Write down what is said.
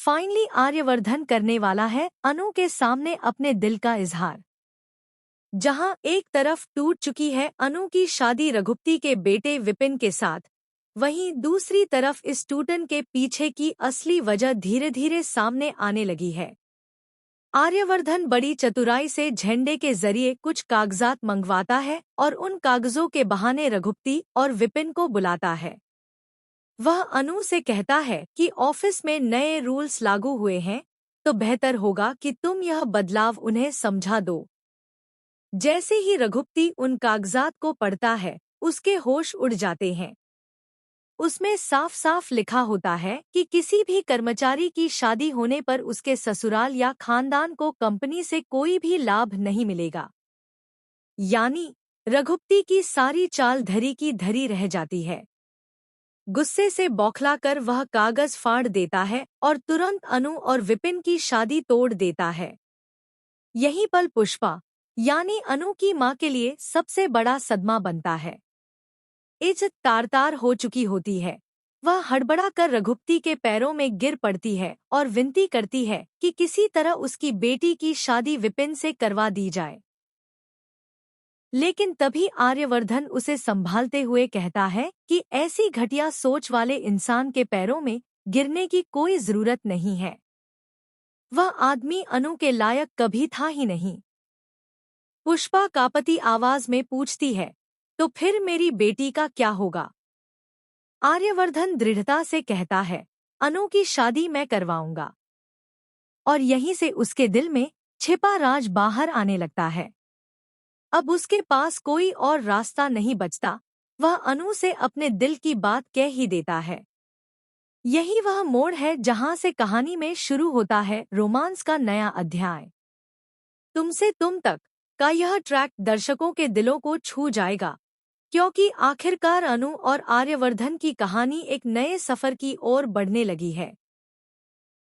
Finally Aryavardhan करने वाला है अनु के सामने अपने दिल का इजहार। जहां एक तरफ टूट चुकी है अनु की शादी रघुपति के बेटे विपिन के साथ, वहीं दूसरी तरफ इस टूटन के पीछे की असली वजह धीरे धीरे सामने आने लगी है। आर्यवर्धन बड़ी चतुराई से झंडे के जरिए कुछ कागजात मंगवाता है और उन कागजों के बहाने रघुपति और विपिन को बुलाता है। वह अनु से कहता है कि ऑफिस में नए रूल्स लागू हुए हैं, तो बेहतर होगा कि तुम यह बदलाव उन्हें समझा दो। जैसे ही रघुपति उन कागजात को पढ़ता है, उसके होश उड़ जाते हैं। उसमें साफ साफ लिखा होता है कि किसी भी कर्मचारी की शादी होने पर उसके ससुराल या खानदान को कंपनी से कोई भी लाभ नहीं मिलेगा। यानी रघुपति की सारी चाल धरी की धरी रह जाती है। गुस्से से बौखलाकर वह कागज फाड़ देता है और तुरंत अनु और विपिन की शादी तोड़ देता है। यही पल पुष्पा यानी अनु की मां के लिए सबसे बड़ा सदमा बनता है। इज्जत तार-तार हो चुकी होती है। वह हड़बड़ा कर रघुपति के पैरों में गिर पड़ती है और विनती करती है कि किसी तरह उसकी बेटी की शादी विपिन से करवा दी जाए। लेकिन तभी आर्यवर्धन उसे संभालते हुए कहता है कि ऐसी घटिया सोच वाले इंसान के पैरों में गिरने की कोई जरूरत नहीं है। वह आदमी अनु के लायक कभी था ही नहीं। पुष्पा कांपती आवाज में पूछती है, तो फिर मेरी बेटी का क्या होगा? आर्यवर्धन दृढ़ता से कहता है, अनु की शादी मैं करवाऊंगा। और यहीं से उसके दिल में छिपा राज बाहर आने लगता है। अब उसके पास कोई और रास्ता नहीं बचता। वह अनु से अपने दिल की बात कह ही देता है। यही वह मोड़ है जहां से कहानी में शुरू होता है रोमांस का नया अध्याय। तुमसे तुम तक का यह ट्रैक दर्शकों के दिलों को छू जाएगा, क्योंकि आखिरकार अनु और आर्यवर्धन की कहानी एक नए सफर की ओर बढ़ने लगी है।